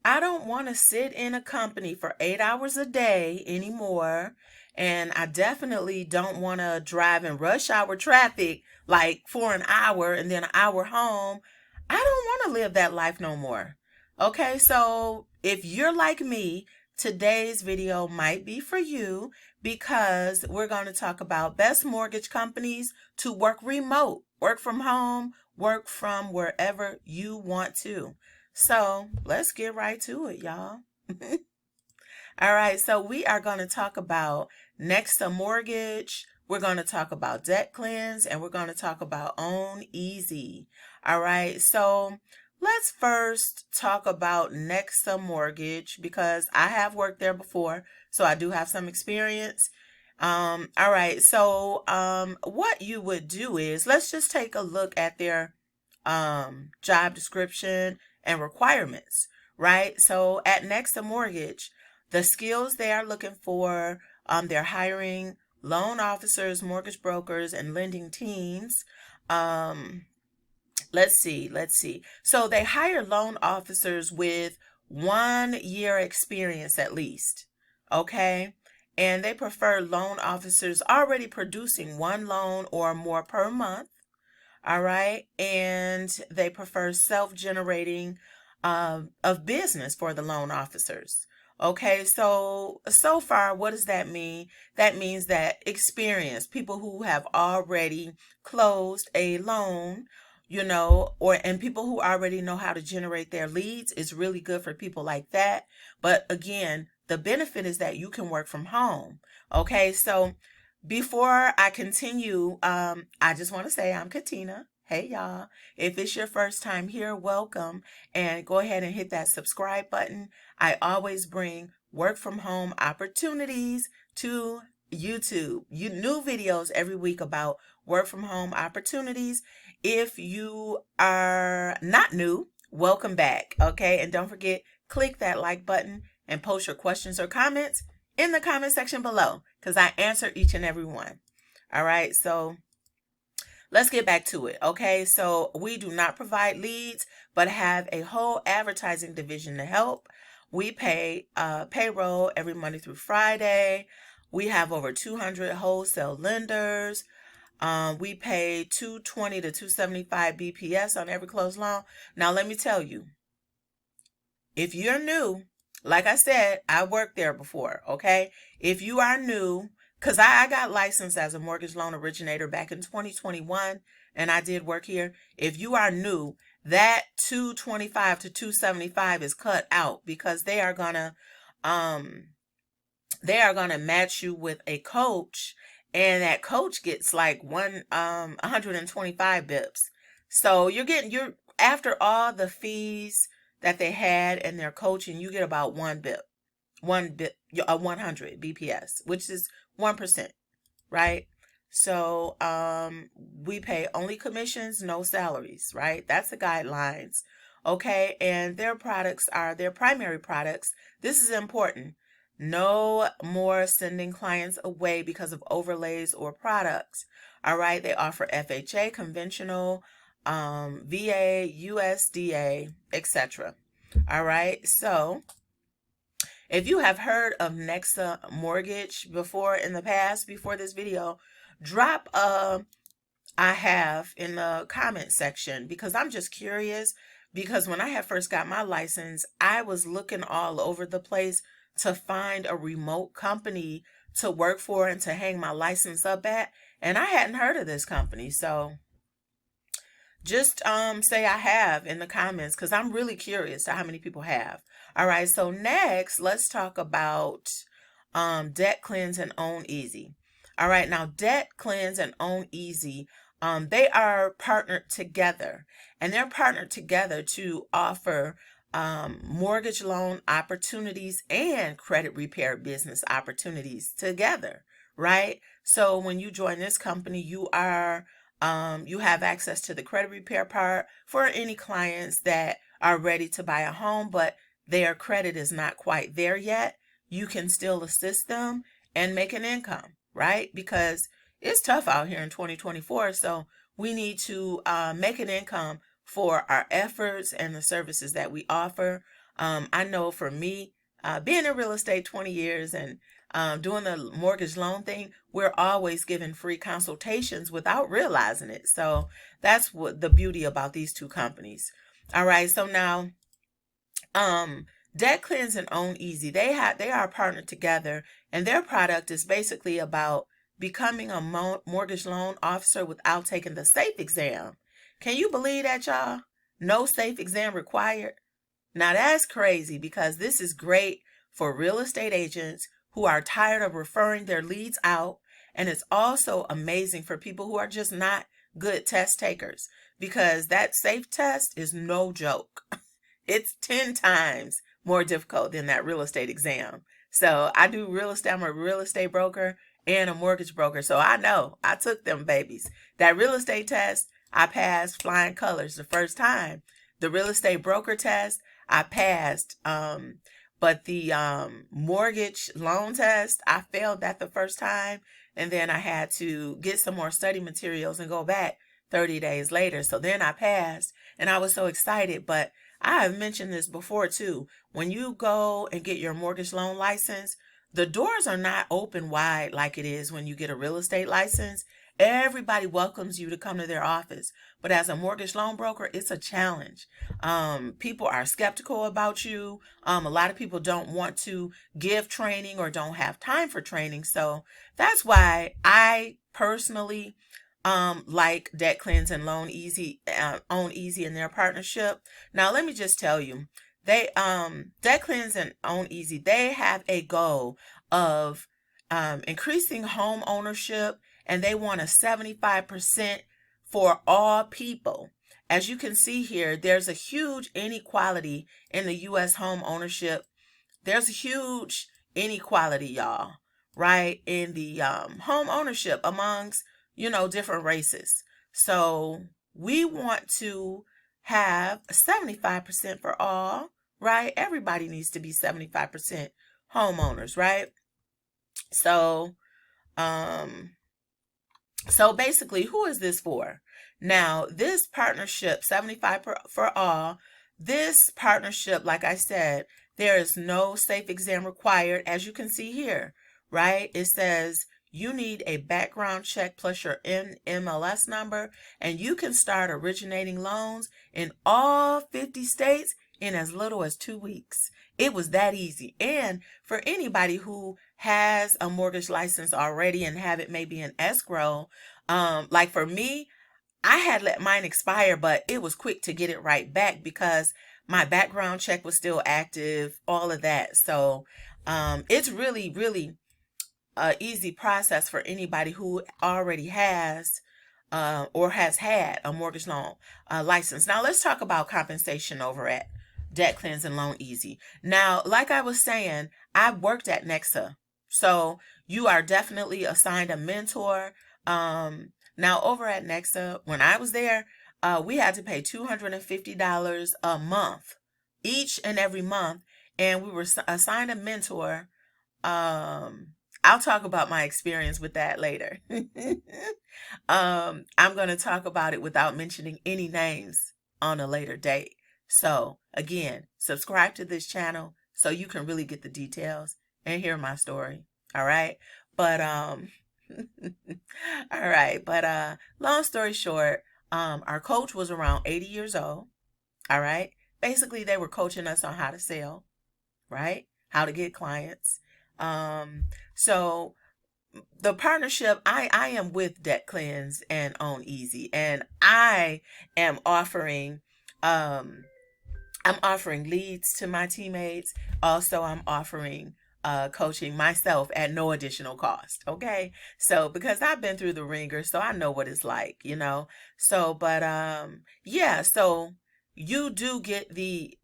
I don't want to sit in a company for 8 hours a day anymore. And I definitely don't want to drive in rush hour traffic like for an hour and then an hour home. I don't want to live that life no more. Okay, so if you're like me, today's video might be for you because we're going to talk about best mortgage companies to work remote, work from home, work from wherever you want to. So let's get right to it, y'all. All right, so we are going to talk about Nexa Mortgage. We're going to talk about Debt Cleanse, and we're going to talk about Own Easy. All right, so let's first talk about Nexa Mortgage because I have worked there before, so I do have some experience. All right, so what you would do is let's just take a look at their job description and requirements, right? So at Nexa Mortgage, the skills they are looking for, they're hiring loan officers, mortgage brokers, and lending teams. Let's see. So they hire loan officers with 1 year experience at least, okay? And they prefer loan officers already producing one loan or more per month. All right. And they prefer self-generating of business for the loan officers. Okay. So far, what does that mean? That means that experience, people who have already closed a loan, and people who already know how to generate their leads is really good for people like that. But again, the benefit is that you can work from home. Okay. So before I continue, I just want to say I'm Katina. Hey, y'all. If it's your first time here, welcome. And go ahead and hit that subscribe button. I always bring work from home opportunities to YouTube. New videos every week about work from home opportunities. If you are not new, welcome back. Okay. And don't forget, click that like button and post your questions or comments in the comment section below because I answer each and every one. All right, so let's get back to it. Okay, so we do not provide leads, but have a whole advertising division to help. We pay payroll every Monday through Friday. We have over 200 wholesale lenders. We pay 220 to 275 BPS on every closed loan. Now, let me tell you, if you're new, like I said, I worked there before, okay? If you are new, because I got licensed as a mortgage loan originator back in 2021, and I did work here. If you are new, that 225 to 275 is cut out because they are gonna match you with a coach, and that coach gets like 125 bips. So you're after all the fees that they had in their coaching, you get about 100 BPS, which is 1%, right? So we pay only commissions, no salaries, right? That's the guidelines. Okay, and their products are their primary products. This is important. No more sending clients away because of overlays or products. All right, they offer FHA, conventional, VA, USDA, etc. All right, so if you have heard of Nexa Mortgage before in the past, before this video, drop a I have in the comment section because I'm just curious. Because when I had first got my license, I was looking all over the place to find a remote company to work for and to hang my license up at, and I hadn't heard of this company. So just say I have in the comments because I'm really curious to how many people have. All right, so next let's talk about Debt Cleanse and Own Easy. All right, now Debt Cleanse and Own Easy, they are partnered together, and they're partnered together to offer mortgage loan opportunities and credit repair business opportunities together, right? So when you join this company, you have access to the credit repair part for any clients that are ready to buy a home, but their credit is not quite there yet. You can still assist them and make an income, right? Because it's tough out here in 2024. So we need to make an income for our efforts and the services that we offer. I know for me, being in real estate 20 years and doing the mortgage loan thing, we're always given free consultations without realizing it. So that's what the beauty about these two companies. All right. So now, Debt Cleanse and Own Easy, they are partnered together, and their product is basically about becoming a mortgage loan officer without taking the SAFE exam. Can you believe that, y'all? No SAFE exam required. Now that's crazy, because this is great for real estate agents who are tired of referring their leads out. And it's also amazing for people who are just not good test takers, because that SAFE test is no joke. It's 10 times more difficult than that real estate exam. So I do real estate. I'm a real estate broker and a mortgage broker. So I know I took them babies. That real estate test, I passed flying colors the first time. The real estate broker test, I passed. But the mortgage loan test, I failed that the first time. And then I had to get some more study materials and go back 30 days later. So then I passed, and I was so excited. But I have mentioned this before too. When you go and get your mortgage loan license, the doors are not open wide like it is when you get a real estate license. Everybody welcomes you to come to their office. But as a mortgage loan broker, it's a challenge. People are skeptical about you. A lot of people don't want to give training or don't have time for training. So that's why I personally like Debt Cleanse and Own Easy in their partnership. Now let me just tell you, they Debt Cleanse and Own Easy, they have a goal of increasing home ownership, and they want a 75% for all people. As you can see here, there's a huge inequality in the U.S. home ownership. There's a huge inequality, y'all, right, in the home ownership amongst different races. So we want to have 75% for all, right? Everybody needs to be 75% homeowners, right? So, so basically, who is this for? Now, this partnership, 75 for all, this partnership, like I said, there is no SAFE exam required, as you can see here, right? It says you need a background check plus your NMLS number, and you can start originating loans in all 50 states in as little as 2 weeks. It was that easy. And for anybody who has a mortgage license already and have it maybe in escrow, like for me, I had let mine expire, but it was quick to get it right back because my background check was still active, all of that. So it's really, really easy process for anybody who already has or has had a mortgage loan license. Now let's talk about compensation over at Debt Cleanse and Own Easy. Now, like I was saying, I worked at Nexa, so you are definitely assigned a mentor. Now over at Nexa, when I was there, we had to pay $250 a month, each and every month, and we were assigned a mentor. I'll talk about my experience with that later. I'm going to talk about it without mentioning any names on a later date. So again, subscribe to this channel so you can really get the details and hear my story. All right. But, all right. But, long story short, our coach was around 80 years old. All right. Basically, they were coaching us on how to sell, right? How to get clients. So the partnership, I am with Debt Cleanse and Own Easy, and I am offering, I'm offering leads to my teammates. Also, I'm offering coaching myself at no additional cost. Okay. So because I've been through the ringer, so I know what it's like, so, but, yeah, so you do get the,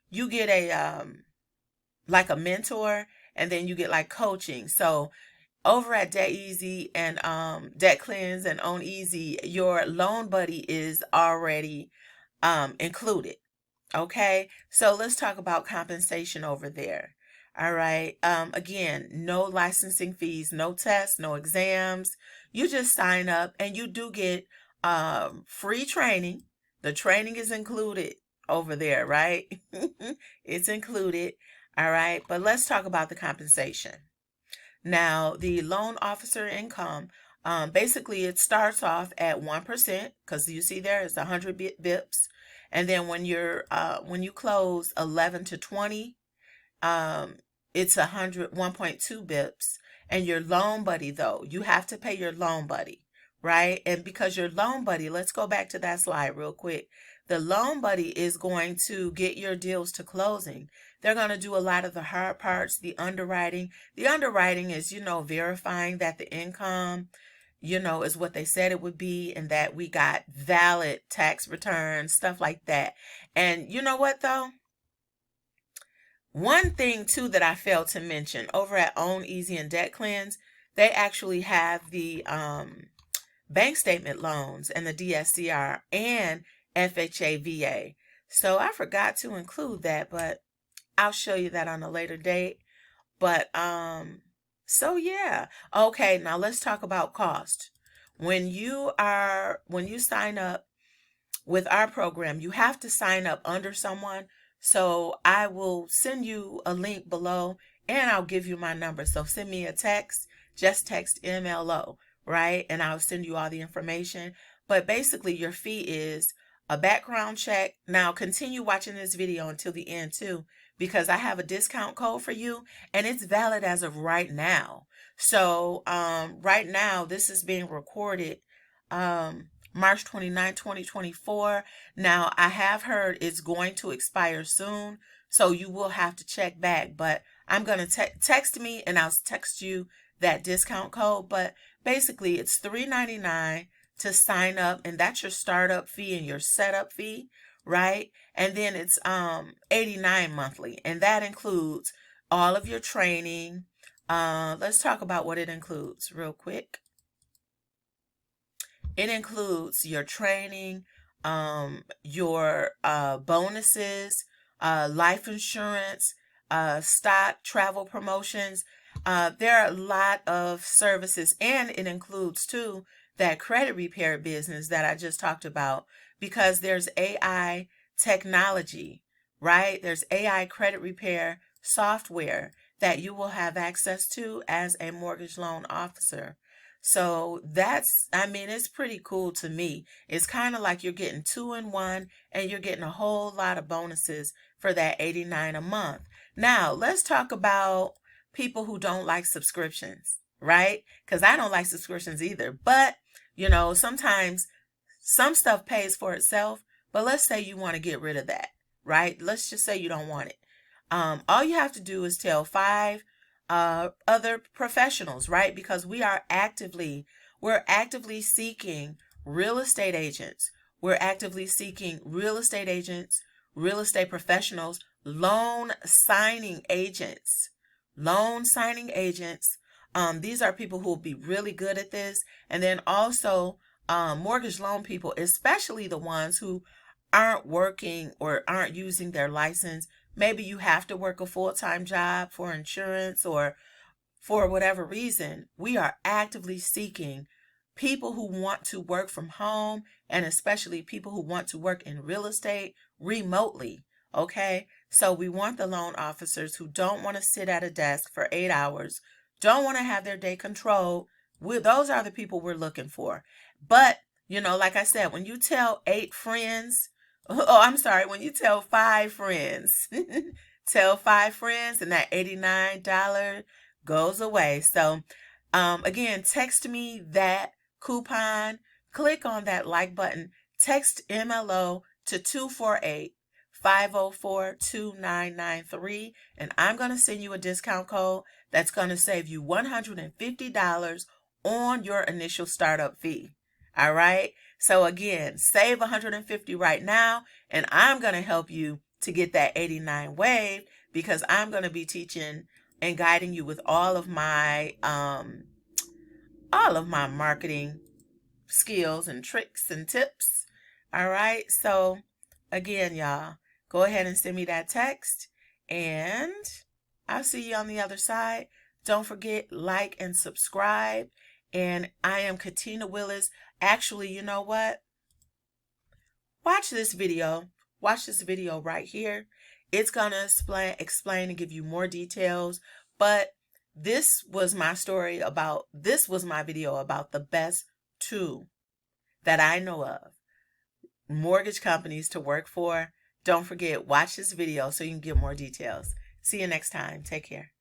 you get a, like a mentor, and then you get like coaching. So over at Debt Easy and Debt Cleanse and Own Easy, your loan buddy is already included. Okay, so let's talk about compensation over there. All right. Again, no licensing fees, no tests, no exams. You just sign up and you do get free training. The training is included. over there, right? It's included. All right. But let's talk about the compensation. Now, the loan officer income, basically it starts off at 1%, because you see there it's 100 bips. And then when you close 11 to 20, it's 1.2 bips. And your loan buddy, though, you have to pay your loan buddy, right? And because your loan buddy, let's go back to that slide real quick. The loan buddy is going to get your deals to closing. They're going to do a lot of the hard parts, the underwriting. The underwriting is, verifying that the income, is what they said it would be, and that we got valid tax returns, stuff like that. And you know what, though? One thing, too, that I failed to mention, over at Own Easy and Debt Cleanse, they actually have the bank statement loans and the DSCR and FHA VA. So I forgot to include that, but I'll show you that on a later date. But so yeah. Okay, now let's talk about cost. When you sign up with our program, you have to sign up under someone. So I will send you a link below, and I'll give you my number. So send me a text, just text MLO, right? And I'll send you all the information. But basically your fee is a background check. Now continue watching this video until the end too, because I have a discount code for you, and it's valid as of right now. So right now this is being recorded March 29, 2024. Now, I have heard it's going to expire soon, so you will have to check back. But I'm going to text me, and I'll text you that discount code. But basically, it's $3.99 to sign up, and that's your startup fee and your setup fee, right? And then it's $89 monthly, and that includes all of your training. Let's talk about what it includes real quick. It includes your training, your bonuses, life insurance, stock, travel promotions. There are a lot of services, and it includes too that credit repair business that I just talked about, because there's AI technology, right? There's AI credit repair software that you will have access to as a mortgage loan officer. So it's pretty cool to me. It's kind of like you're getting 2 in 1, and you're getting a whole lot of bonuses for that $89 a month. Now, let's talk about people who don't like subscriptions, right? Because I don't like subscriptions either. But, sometimes some stuff pays for itself. But let's say you want to get rid of that, right? Let's just say you don't want it. All you have to do is tell 5 other professionals, right? Because we're actively seeking real estate agents. We're actively seeking real estate agents, real estate professionals, loan signing agents. These are people who will be really good at this. And then also mortgage loan people, especially the ones who aren't working or aren't using their license. Maybe you have to work a full-time job for insurance or for whatever reason. We are actively seeking people who want to work from home, and especially people who want to work in real estate remotely. Okay, so we want the loan officers who don't want to sit at a desk for 8 hours, don't want to have their day controlled. Those are the people we're looking for. But, like I said, when you tell 8 friends, when you tell 5 friends, tell 5 friends, and that $89 goes away. So, again, text me that coupon, click on that like button, text MLO to 248-504-2993, and I'm going to send you a discount code that's going to save you $150 on your initial startup fee. All right. So again, save $150 right now, and I'm going to help you to get that $89 waived, because I'm going to be teaching and guiding you with all of my marketing skills and tricks and tips. All right. So again, y'all, go ahead and send me that text, and I'll see you on the other side. Don't forget, like and subscribe. And I am Katina Willis. Actually, you know what? Watch this video watch this video right here. It's going to explain and give you more details. But this was my video about the best two that I know of mortgage companies to work for. Don't forget, watch this video so you can get more details. See you next time. Take care.